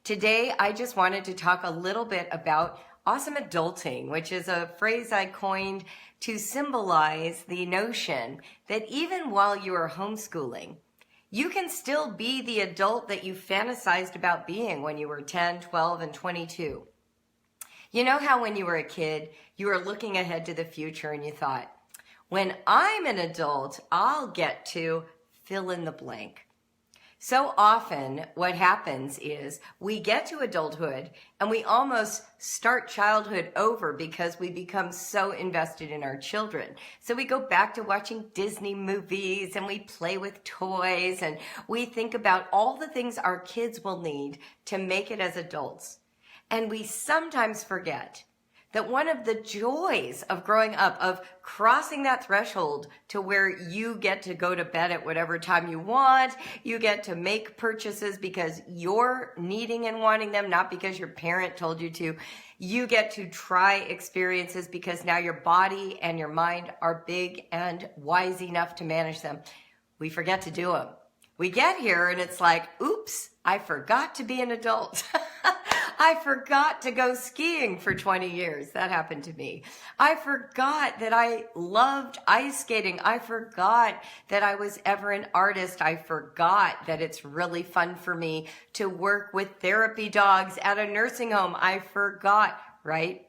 Today, I just wanted to talk a little bit about awesome adulting, which is a phrase I coined to symbolize the notion that even while you are homeschooling, you can still be the adult that you fantasized about being when you were 10, 12, and 22. You know how when you were a kid, you were looking ahead to the future and you thought, when I'm an adult, I'll get to fill in the blank. So often what happens is we get to adulthood and we almost start childhood over because we become so invested in our children. So we go back to watching Disney movies and we play with toys and we think about all the things our kids will need to make it as adults. And we sometimes forget that one of the joys of growing up, of crossing that threshold to where you get to go to bed at whatever time you want, you get to make purchases because you're needing and wanting them, not because your parent told you to. You get to try experiences because now your body and your mind are big and wise enough to manage them. We forget to do them. We get here and it's like, oops, I forgot to be an adult. I forgot to go skiing for 20 years. That happened to me. I forgot that I loved ice skating. I forgot that I was ever an artist. I forgot that it's really fun for me to work with therapy dogs at a nursing home. I forgot, right?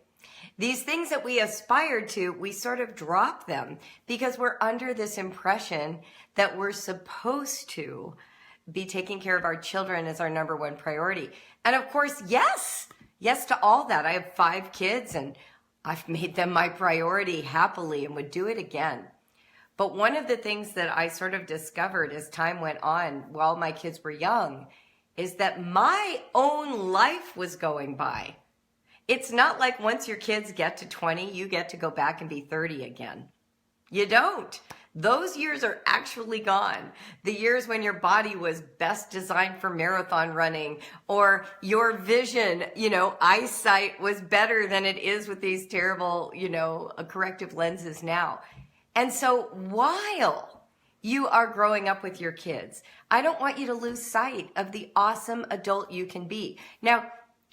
These things that we aspire to, we sort of drop them because we're under this impression that we're supposed to be taking care of our children as our number one priority. And of course, yes to all that. I have 5 kids and I've made them my priority happily and would do it again. But one of the things that I sort of discovered as time went on while my kids were young is that my own life was going by. It's not like once your kids get to 20, you get to go back and be 30 again. You don't. Those years are actually gone. The years when your body was best designed for marathon running, or your vision, eyesight was better than it is with these terrible, corrective lenses now. And so while you are growing up with your kids, I don't want you to lose sight of the awesome adult you can be. Now,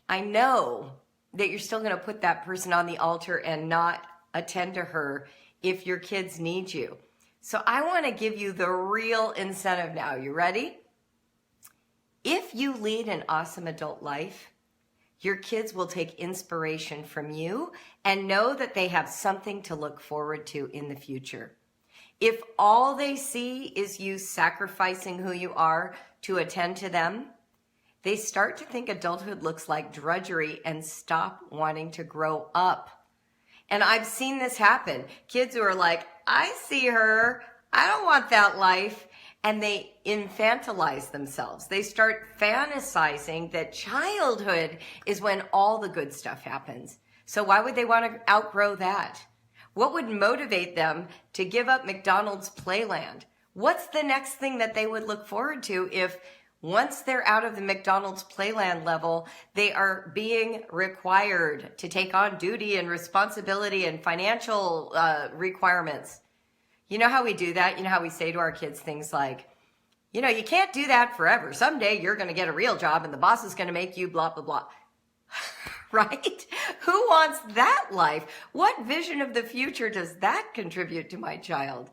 I know that you're still going to put that person on the altar and not attend to her if your kids need you. So I want to give you the real incentive now. You ready? If you lead an awesome adult life, your kids will take inspiration from you and know that they have something to look forward to in the future. If all they see is you sacrificing who you are to attend to them, they start to think adulthood looks like drudgery and stop wanting to grow up. And I've seen this happen. Kids who are like, I see her, I don't want that life. And they infantilize themselves. They start fantasizing that childhood is when all the good stuff happens. So why would they want to outgrow that? What would motivate them to give up McDonald's Playland? What's the next thing that they would look forward to if once they're out of the McDonald's Playland level, they are being required to take on duty and responsibility and financial requirements? You know how we do that? You know how we say to our kids things like, you can't do that forever. Someday you're going to get a real job and the boss is going to make you blah, blah, blah. Right? Who wants that life? What vision of the future does that contribute to my child?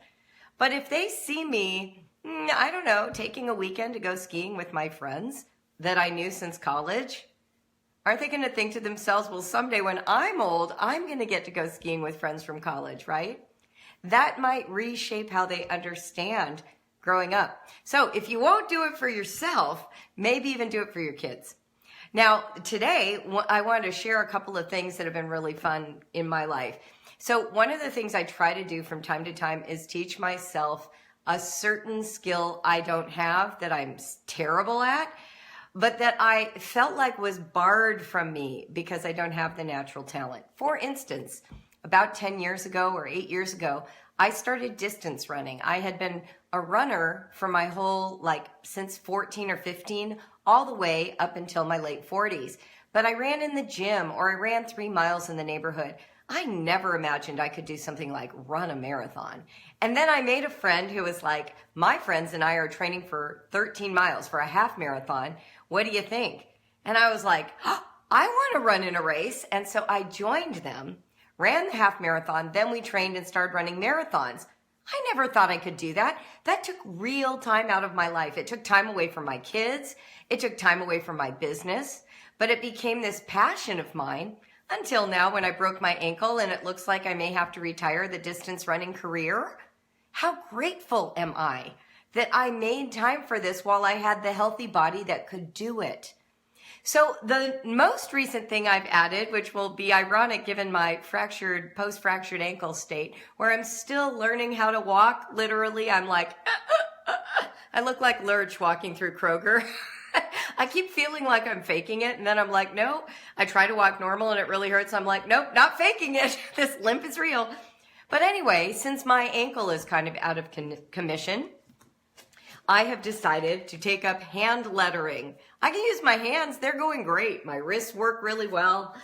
But if they see me, I don't know, taking a weekend to go skiing with my friends that I knew since college, aren't they going to think to themselves, well, someday when I'm old, I'm going to get to go skiing with friends from college, right? That might reshape how they understand growing up. So if you won't do it for yourself, maybe even do it for your kids. Now, today, I wanted to share a couple of things that have been really fun in my life. So one of the things I try to do from time to time is teach myself a certain skill I don't have, that I'm terrible at, but that I felt like was barred from me because I don't have the natural talent. For instance, about 10 years ago or 8 years ago, I started distance running. I had been a runner for my whole, since 14 or 15, all the way up until my late 40s. But I ran in the gym, or I ran 3 miles in the neighborhood. I never imagined I could do something like run a marathon. And then I made a friend who was like, my friends and I are training for 13 miles for a half marathon. What do you think? And I was like, oh, I want to run in a race. And so I joined them, ran the half marathon. Then we trained and started running marathons. I never thought I could do that. That took real time out of my life. It took time away from my kids. It took time away from my business. But it became this passion of mine until now when I broke my ankle and it looks like I may have to retire the distance running career. How grateful am I that I made time for this while I had the healthy body that could do it. So the most recent thing I've added, which will be ironic given my post-fractured ankle state, where I'm still learning how to walk. Literally, I'm like, I look like Lurch walking through Kroger. I keep feeling like I'm faking it, and then I'm like, no. I try to walk normal, and it really hurts. I'm like, nope, not faking it. This limp is real. But anyway, since my ankle is kind of out of commission, I have decided to take up hand lettering. I can use my hands. They're going great. My wrists work really well.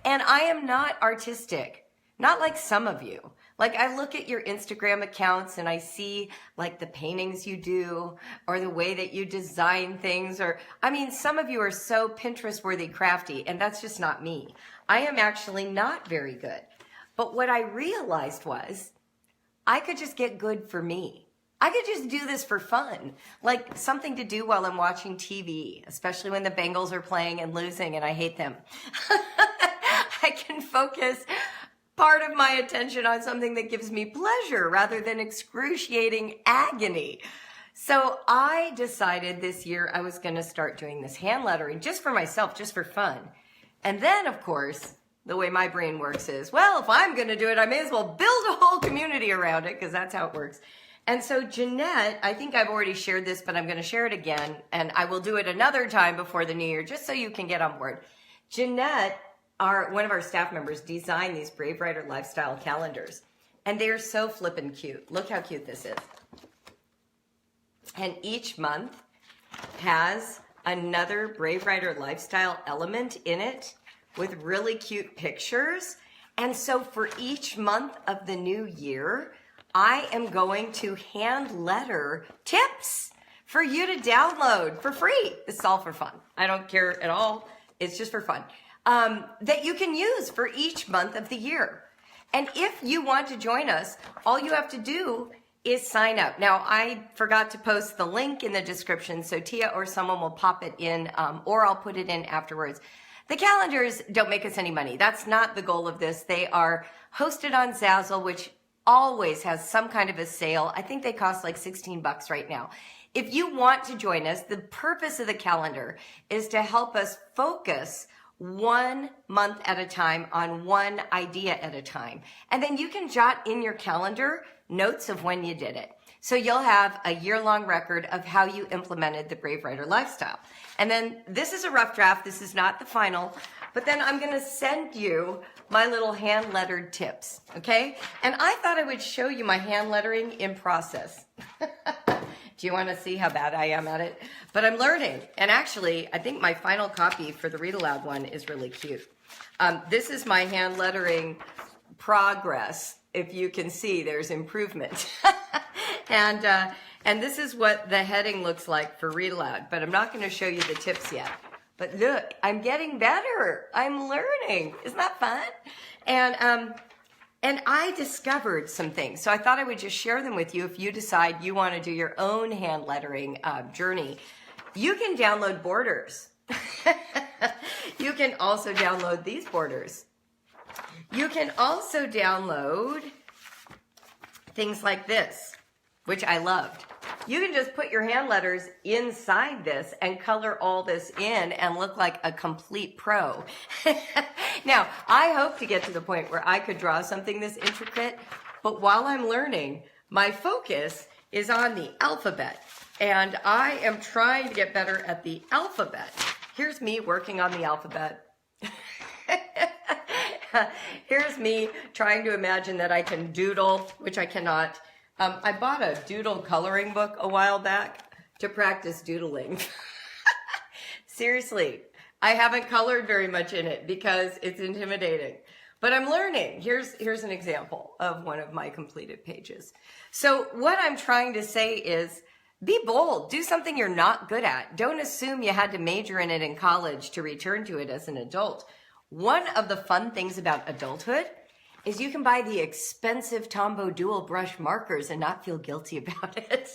And I am not artistic, not like some of you. Like I look at your Instagram accounts and I see like the paintings you do or the way that you design things. Or, I mean, some of you are so Pinterest-worthy crafty, and that's just not me. I am actually not very good. But what I realized was I could just get good for me. I could just do this for fun, like something to do while I'm watching TV, especially when the Bengals are playing and losing and I hate them. I can focus part of my attention on something that gives me pleasure rather than excruciating agony. So I decided this year I was going to start doing this hand lettering just for myself, just for fun. And then, of course, the way my brain works is, well, if I'm going to do it, I may as well build a whole community around it because that's how it works. And so Jeanette, I think I've already shared this, but I'm going to share it again, and I will do it another time before the new year, just so you can get on board. Jeanette, one of our staff members, designed these Brave Writer Lifestyle calendars, and they are so flippin' cute. Look how cute this is. And each month has another Brave Writer Lifestyle element in it with really cute pictures. And so for each month of the new year, I am going to hand letter tips for you to download for free. It's all for fun. I don't care at all. It's just for fun. That you can use for each month of the year. And if you want to join us, all you have to do is sign up. Now, I forgot to post the link in the description, so Tia or someone will pop it in, or I'll put it in afterwards. The calendars don't make us any money. That's not the goal of this. They are hosted on Zazzle, which always has some kind of a sale. I think they cost like $16 right now. If you want to join us, the purpose of the calendar is to help us focus 1 month at a time on one idea at a time. And then you can jot in your calendar notes of when you did it. So you'll have a year-long record of how you implemented the Brave Writer lifestyle. And then this is a rough draft. This is not the final. But then I'm going to send you my little hand-lettered tips, okay? And I thought I would show you my hand lettering in process. Do you want to see how bad I am at it? But I'm learning. And actually, I think my final copy for the Read Aloud one is really cute. This is my hand lettering progress. If you can see, there's improvement. And this is what the heading looks like for Read Aloud. But I'm not going to show you the tips yet. But look, I'm getting better. I'm learning. Isn't that fun? And I discovered some things. So I thought I would just share them with you if you decide you want to do your own hand lettering journey. You can download borders. You can also download these borders. You can also download things like this, which I loved. You can just put your hand letters inside this and color all this in and look like a complete pro. Now, I hope to get to the point where I could draw something this intricate, but while I'm learning, my focus is on the alphabet, and I am trying to get better at the alphabet. Here's me working on the alphabet. Here's me trying to imagine that I can doodle, which I cannot. I bought a doodle coloring book a while back to practice doodling. Seriously, I haven't colored very much in it because it's intimidating. But I'm learning. Here's an example of one of my completed pages. So what I'm trying to say is Be bold. Do something you're not good at. Don't assume you had to major in it in college to return to it as an adult. One of the fun things about adulthood is you can buy the expensive Tombow dual brush markers and not feel guilty about it.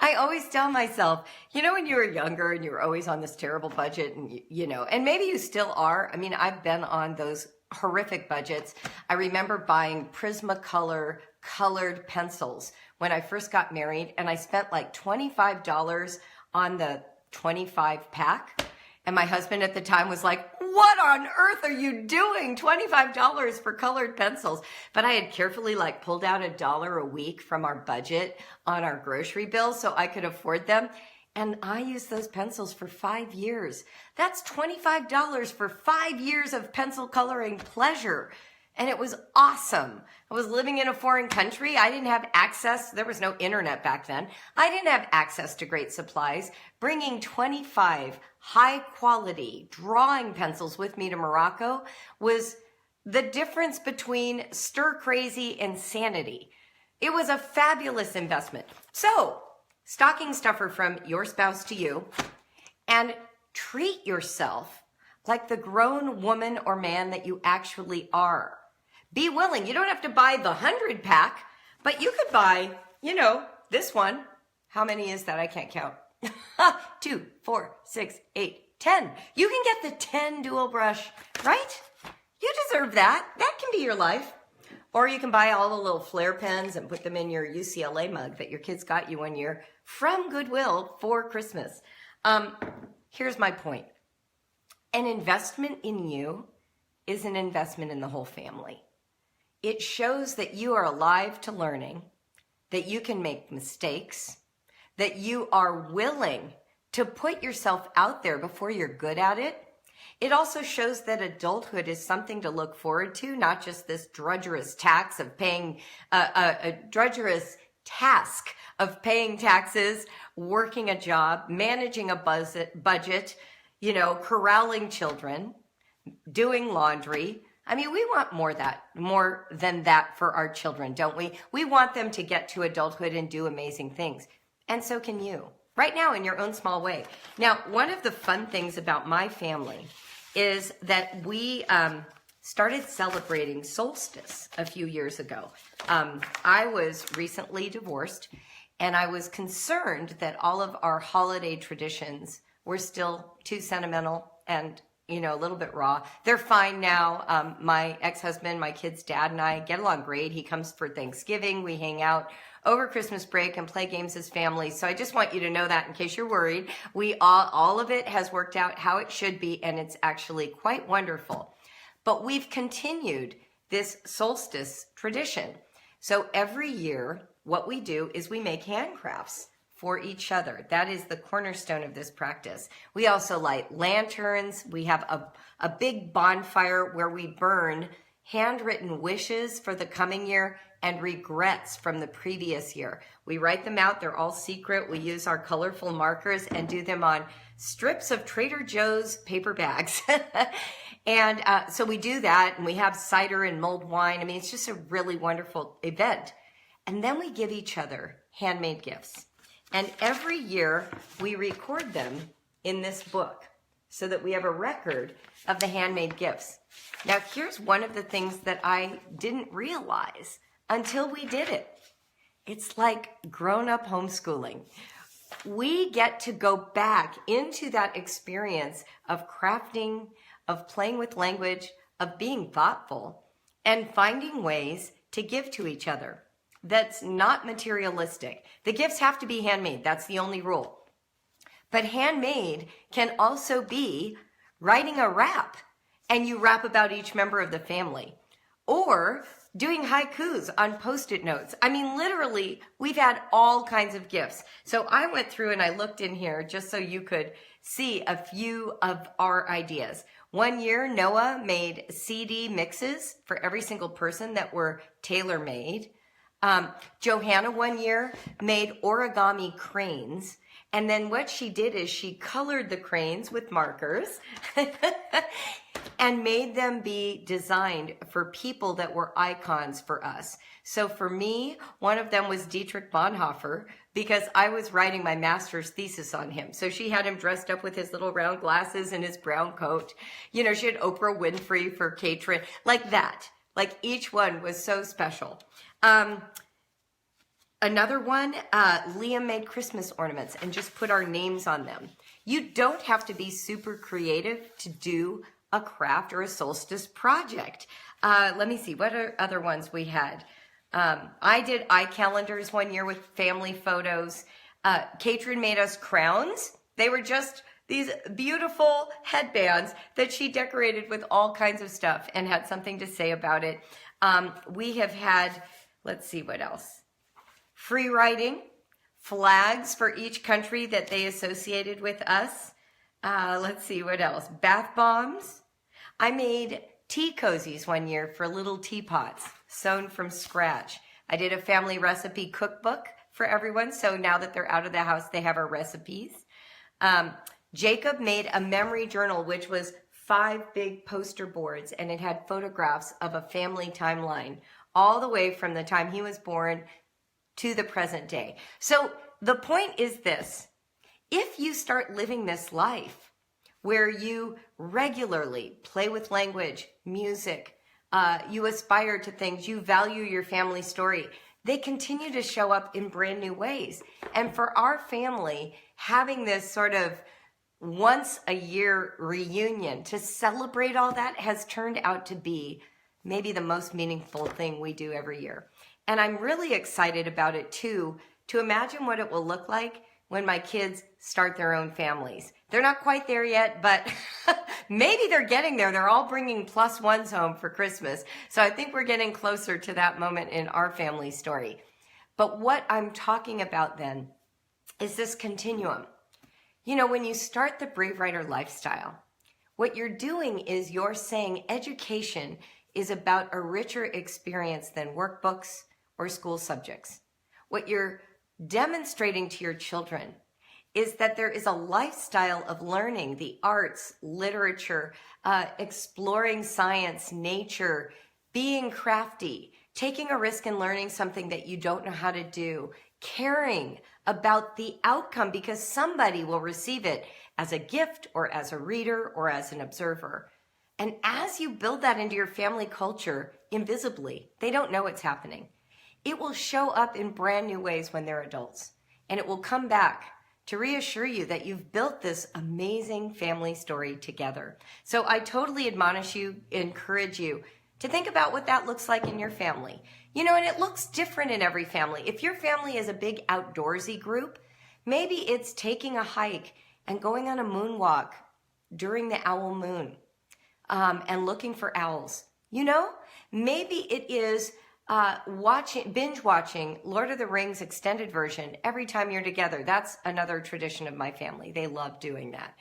I always tell myself, when you were younger and you were always on this terrible budget and, and maybe you still are. I mean, I've been on those horrific budgets. I remember buying Prismacolor colored pencils when I first got married, and I spent like $25 on the 25 pack. And my husband at the time was like, what on earth are you doing? $25 for colored pencils. But I had carefully pulled out $1 a week from our budget on our grocery bill so I could afford them. And I used those pencils for 5 years. That's $25 for 5 years of pencil coloring pleasure. And it was awesome. I was living in a foreign country. I didn't have access. There was no internet back then. I didn't have access to great supplies. Bringing 25 high quality drawing pencils with me to Morocco was the difference between stir crazy and sanity. It was a fabulous investment. So, stocking stuffer from your spouse to you, and treat yourself like the grown woman or man that you actually are. Be willing. You don't have to buy the 100 pack, but you could buy, this one. How many is that? I can't count. 2, 4, 6, 8, 10. You can get the 10 dual brush, right? You deserve that. That can be your life. Or you can buy all the little flare pens and put them in your UCLA mug that your kids got you one year from Goodwill for Christmas. Here's my point. An investment in you is an investment in the whole family. It shows that you are alive to learning, that you can make mistakes, that you are willing to put yourself out there before you're good at it. It also shows that adulthood is something to look forward to, not just this drudgerous task of paying taxes, working a job, managing a budget, corralling children, doing laundry. I mean, we want more than that for our children, don't we? We want them to get to adulthood and do amazing things. And so can you, right now in your own small way. Now, one of the fun things about my family is that we started celebrating Solstice a few years ago. I was recently divorced, and I was concerned that all of our holiday traditions were still too sentimental and a little bit raw. They're fine now. My ex-husband, my kid's dad, and I get along great. He comes for Thanksgiving. We hang over Christmas break and play games as family. So I just want you to know that in case you're worried. All of it has worked out how it should be, and it's actually quite wonderful. But we've continued this solstice tradition. So every year, what we do is we make handcrafts for each other. That is the cornerstone of this practice. We also light lanterns. We have a big bonfire where we burn handwritten wishes for the coming year and regrets from the previous year. We write them out. They're all secret. We use our colorful markers and do them on strips of Trader Joe's paper bags. And so we do that, and we have cider and mulled wine. I mean, it's just a really wonderful event. And then we give each other handmade gifts. And every year we record them in this book so that we have a record of the handmade gifts. Now, here's one of the things that I didn't realize until we did it. It's like grown-up homeschooling. We get to go back into that experience of crafting, of playing with language, of being thoughtful, and finding ways to give to each other. That's not materialistic. The gifts have to be handmade. That's the only rule. But handmade can also be writing a rap, and you rap about each member of the family. Or doing haikus on Post-it notes. I mean, literally, we've had all kinds of gifts. So I went through and I looked in here just so you could see a few of our ideas. One year, Noah made CD mixes for every single person that were tailor-made. Johanna one year made origami cranes. And then what she did is she colored the cranes with markers. and made them be designed for people that were icons for us. So for me, one of them was Dietrich Bonhoeffer, because I was writing my master's thesis on him. So she had him dressed up with his little round glasses and his brown coat. You know, she had Oprah Winfrey for catering, like that. Like each one was so special. Another one, Liam made Christmas ornaments and just put our names on them. You don't have to be super creative to do a craft or a solstice project. Let me see, what are other ones we had? I did eye calendars one year with family photos. Katrin made us crowns. They were just these beautiful headbands that she decorated with all kinds of stuff and had something to say about it. We have had, let's see what else. Free writing, flags for each country that they associated with us. Let's see what else. Bath bombs. I made tea cozies one year for little teapots sewn from scratch. I did a family recipe cookbook for everyone. So now that they're out of the house, they have our recipes. Jacob made a memory journal, which was 5 big poster boards, and it had photographs of a family timeline all the way from the time he was born to the present day. So the point is this: if you start living this life where you regularly play with language, music, you aspire to things, you value your family story, they continue to show up in brand new ways. And for our family, having this sort of once a year reunion to celebrate all that has turned out to be maybe the most meaningful thing we do every year. And I'm really excited about it too, to imagine what it will look like when my kids start their own families. They're not quite there yet, but maybe they're getting there. They're all bringing +1s home for Christmas. So I think we're getting closer to that moment in our family story. But what I'm talking about then is this continuum. You know, when you start the Brave Writer lifestyle, what you're doing is you're saying education is about a richer experience than workbooks or school subjects. What you're demonstrating to your children is that there is a lifestyle of learning the arts, literature, exploring science, nature, being crafty, taking a risk in learning something that you don't know how to do, caring about the outcome because somebody will receive it as a gift or as a reader or as an observer. And as you build that into your family culture, invisibly, they don't know it's happening. It will show up in brand new ways when they're adults. And it will come back to reassure you that you've built this amazing family story together. So I totally admonish you, encourage you to think about what that looks like in your family. You know, and it looks different in every family. If your family is a big outdoorsy group, maybe it's taking a hike and going on a moonwalk during the owl moon and looking for owls. You know, maybe it is binge watching Lord of the Rings extended version every time you're together. That's another tradition of my family. They love doing that.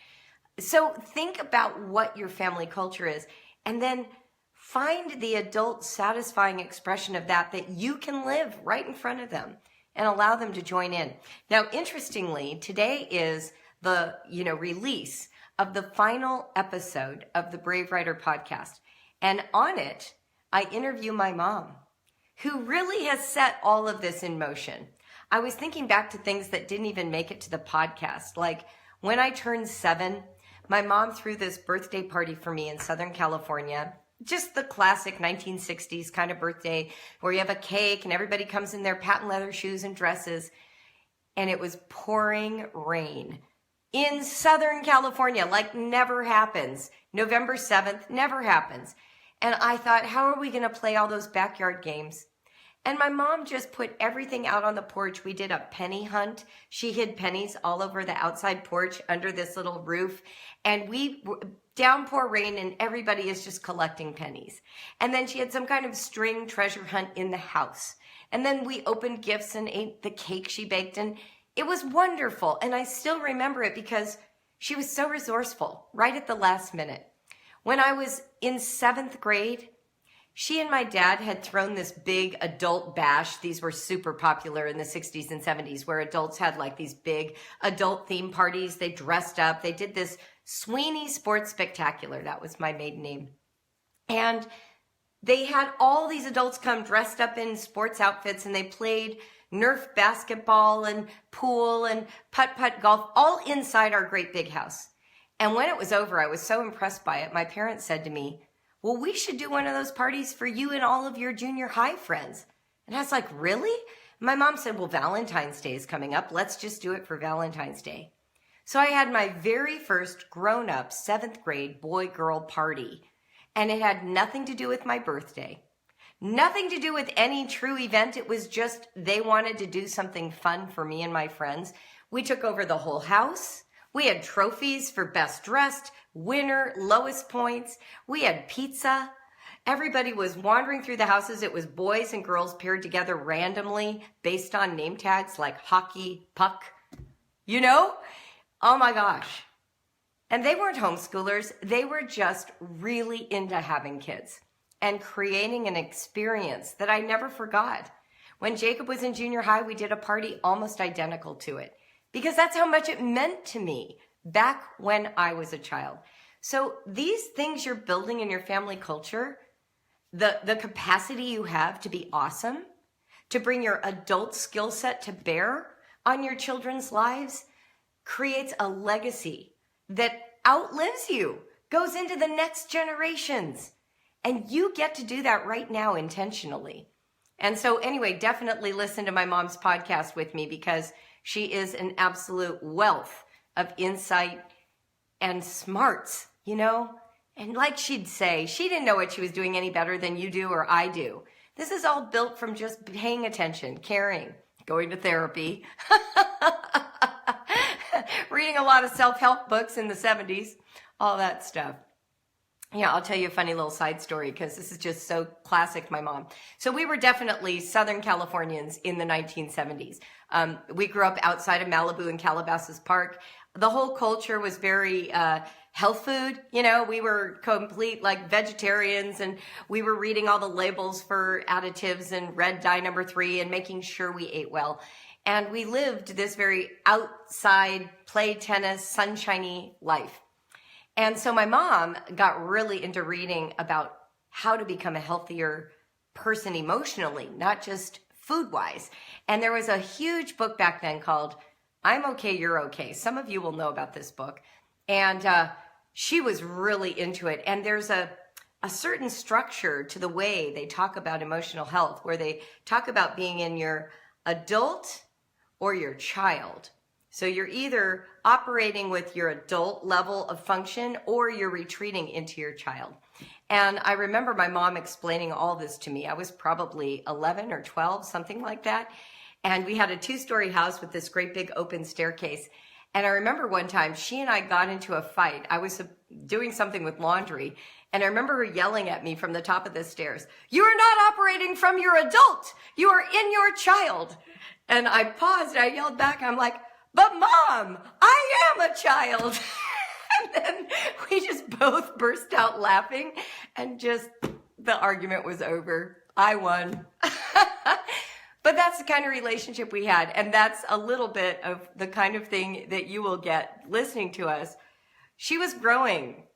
So think about what your family culture is, and then find the adult satisfying expression of that you can live right in front of them and allow them to join in. Now, interestingly, today is the release of the final episode of the Brave Writer podcast. And on it, I interview my mom, who really has set all of this in motion. I was thinking back to things that didn't even make it to the podcast. Like when I turned 7, my mom threw this birthday party for me in Southern California. Just the classic 1960s kind of birthday where you have a cake and everybody comes in their patent leather shoes and dresses. And it was pouring rain in Southern California, like never happens. November 7th, never happens. And I thought, how are we going to play all those backyard games? And my mom just put everything out on the porch. We did a penny hunt. She hid pennies all over the outside porch under this little roof. And we downpour rain and everybody is just collecting pennies. And then she had some kind of string treasure hunt in the house. And then we opened gifts and ate the cake she baked. And it was wonderful. And I still remember it because she was so resourceful right at the last minute. When I was in 7th grade, she and my dad had thrown this big adult bash. These were super popular in the 60s and 70s, where adults had like these big adult theme parties. They dressed up. They did this Sweeney Sports Spectacular. That was my maiden name. And they had all these adults come dressed up in sports outfits, and they played Nerf basketball and pool and putt-putt golf, all inside our great big house. And when it was over, I was so impressed by it. My parents said to me, well, we should do one of those parties for you and all of your junior high friends. And I was like, really? My mom said, well, Valentine's Day is coming up. Let's just do it for Valentine's Day. So I had my very first grown-up 7th grade boy-girl party. And it had nothing to do with my birthday. Nothing to do with any true event. It was just they wanted to do something fun for me and my friends. We took over the whole house. We had trophies for best dressed, winner, lowest points. We had pizza. Everybody was wandering through the houses. It was boys and girls paired together randomly based on name tags like hockey, puck, you know? Oh my gosh. And they weren't homeschoolers. They were just really into having kids and creating an experience that I never forgot. When Jacob was in junior high, we did a party almost identical to it because that's how much it meant to me back when I was a child. So these things you're building in your family culture, the capacity you have to be awesome, to bring your adult skill set to bear on your children's lives, creates a legacy that outlives you, goes into the next generations. And you get to do that right now intentionally. And so anyway, definitely listen to my mom's podcast with me because she is an absolute wealth of insight and smarts, you know? And like she'd say, she didn't know what she was doing any better than you do or I do. This is all built from just paying attention, caring, going to therapy, reading a lot of self-help books in the 70s, all that stuff. Yeah, I'll tell you a funny little side story because this is just so classic, my mom. So we were definitely Southern Californians in the 1970s. We grew up outside of Malibu in Calabasas Park. The whole culture was very health food. You know, we were complete like vegetarians, and we were reading all the labels for additives and red dye number 3 and making sure we ate well. And we lived this very outside, play tennis, sunshiny life. And so my mom got really into reading about how to become a healthier person emotionally, not just food-wise. And there was a huge book back then called I'm Okay, You're Okay. Some of you will know about this book. And she was really into it. And there's a certain structure to the way they talk about emotional health, where they talk about being in your adult or your child. So you're either operating with your adult level of function or you're retreating into your child. And I remember my mom explaining all this to me. I was probably 11 or 12, something like that. And we had a 2-story house with this great big open staircase. And I remember one time she and I got into a fight. I was doing something with laundry. And I remember her yelling at me from the top of the stairs, "You are not operating from your adult. You are in your child." And I paused. I yelled back. I'm like, "But Mom, I am a child." And then we just both burst out laughing and just the argument was over. I won. But that's the kind of relationship we had. And that's a little bit of the kind of thing that you will get listening to us. She was growing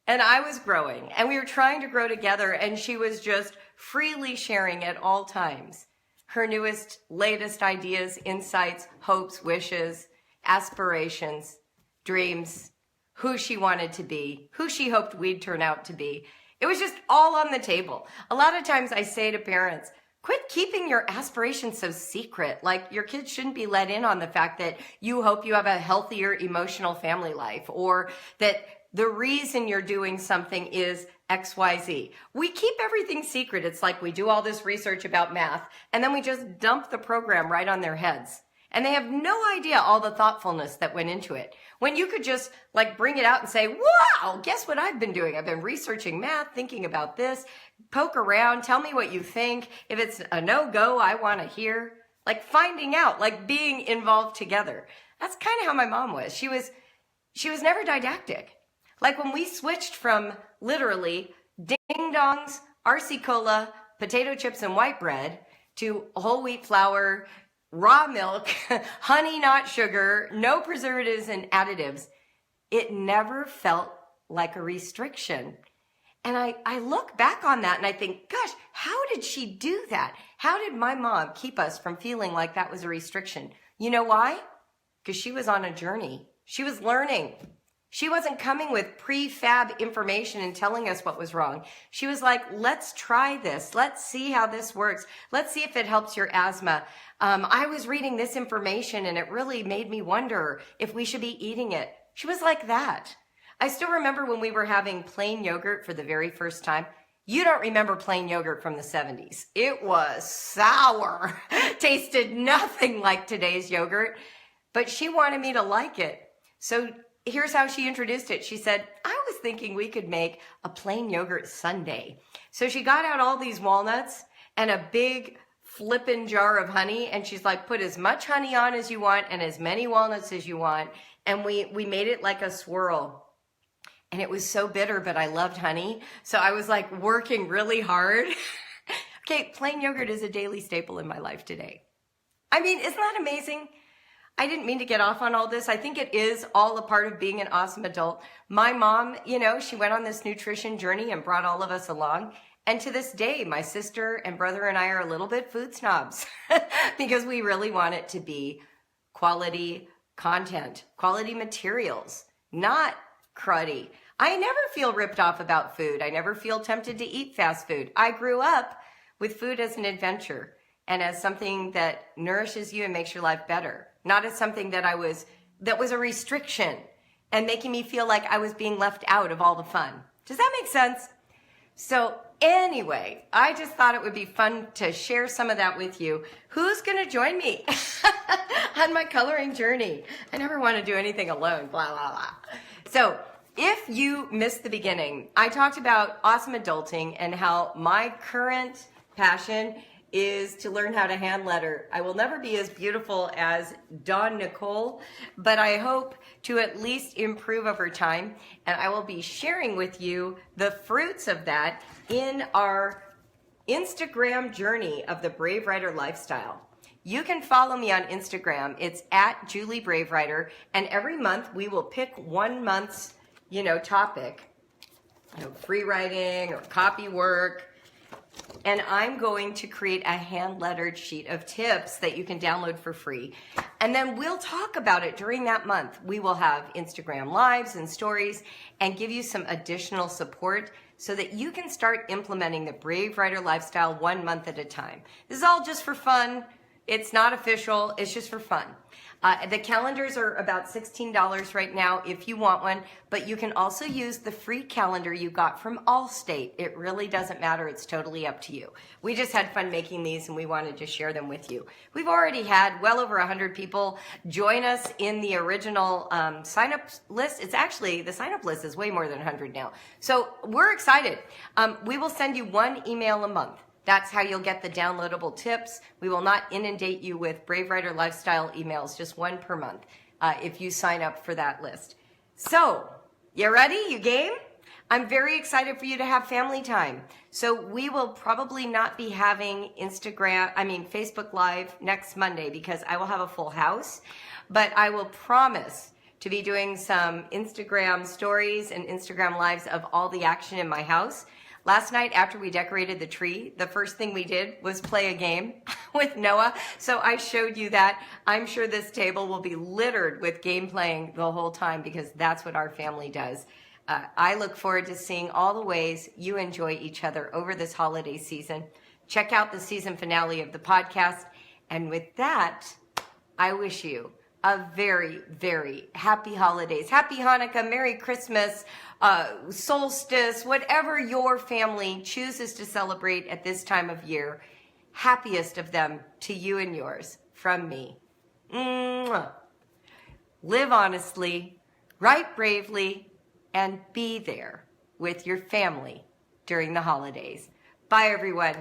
and I was growing and we were trying to grow together, and she was just freely sharing at all times her newest, latest ideas, insights, hopes, wishes, aspirations, dreams, who she wanted to be, who she hoped we'd turn out to be. It was just all on the table. A lot of times I say to parents, quit keeping your aspirations so secret. Like, your kids shouldn't be let in on the fact that you hope you have a healthier emotional family life, or that the reason you're doing something is XYZ. We keep everything secret. It's like we do all this research about math and then we just dump the program right on their heads. And they have no idea all the thoughtfulness that went into it. When you could just like bring it out and say, wow, guess what I've been doing? I've been researching math, thinking about this, poke around, tell me what you think. If it's a no-go, I want to hear. Like finding out, like being involved together. That's kind of how my mom was. She was never didactic. Like when we switched from literally ding-dongs, RC Cola, potato chips, and white bread to whole wheat flour, raw milk, honey, not sugar, no preservatives and additives, It never felt like a restriction. And I look back on that and I think, gosh, how did she do that? How did my mom keep us from feeling like that was a restriction? You know why? Because she was on a journey. She was learning. She wasn't coming with prefab information and telling us what was wrong. She was like, let's try this. Let's see how this works. Let's see if it helps your asthma. I was reading this information and it really made me wonder if we should be eating it. She was like that. I still remember when we were having plain yogurt for the very first time. You don't remember plain yogurt from the 70s. It was sour. Tasted nothing like today's yogurt, but she wanted me to like it. So here's how she introduced it. She said, I was thinking we could make a plain yogurt sundae. So she got out all these walnuts and a big flippin' jar of honey. And she's like, put as much honey on as you want and as many walnuts as you want. And we made it like a swirl. And it was so bitter, but I loved honey. So I was like working really hard. Okay, plain yogurt is a daily staple in my life today. I mean, isn't that amazing? I didn't mean to get off on all this. I think it is all a part of being an awesome adult. My mom, she went on this nutrition journey and brought all of us along. And to this day, my sister and brother and I are a little bit food snobs because we really want it to be quality content, quality materials, not cruddy. I never feel ripped off about food. I never feel tempted to eat fast food. I grew up with food as an adventure and as something that nourishes you and makes your life better, not as something that was a restriction and making me feel like I was being left out of all the fun. Does that make sense? So anyway, I just thought it would be fun to share some of that with you. Who's going to join me on my coloring journey? I never want to do anything alone, blah, blah, blah. So if you missed the beginning, I talked about awesome adulting and how my current passion is to learn how to hand letter. I will never be as beautiful as Dawn Nicole, but I hope to at least improve over time. And I will be sharing with you the fruits of that in our Instagram journey of the Brave Writer lifestyle. You can follow me on Instagram. It's at Julie Brave Writer. And every month we will pick 1 month's, topic, free writing or copy work. And I'm going to create a hand-lettered sheet of tips that you can download for free. And then we'll talk about it during that month. We will have Instagram lives and stories and give you some additional support so that you can start implementing the Brave Writer lifestyle 1 month at a time. This is all just for fun. It's not official. It's just for fun. The calendars are about $16 right now if you want one, but you can also use the free calendar you got from Allstate. It really doesn't matter. It's totally up to you. We just had fun making these and we wanted to share them with you. We've already had well over 100 people join us in the original sign-up list. It's actually, the sign-up list is way more than 100 now. So we're excited. We will send you 1 email a month. That's how you'll get the downloadable tips. We will not inundate you with Brave Writer Lifestyle emails, just 1 per month if you sign up for that list. So, you ready? You game? I'm very excited for you to have family time. So we will probably not be having Facebook Live next Monday because I will have a full house, but I will promise to be doing some Instagram stories and Instagram lives of all the action in my house. Last night, after we decorated the tree, the first thing we did was play a game with Noah. So I showed you that. I'm sure this table will be littered with game playing the whole time because that's what our family does. I look forward to seeing all the ways you enjoy each other over this holiday season. Check out the season finale of the podcast. And with that, I wish you a very, very happy holidays. Happy Hanukkah, Merry Christmas, Solstice, whatever your family chooses to celebrate at this time of year. Happiest of them to you and yours from me. Mwah. Live honestly, write bravely, and be there with your family during the holidays. Bye, everyone.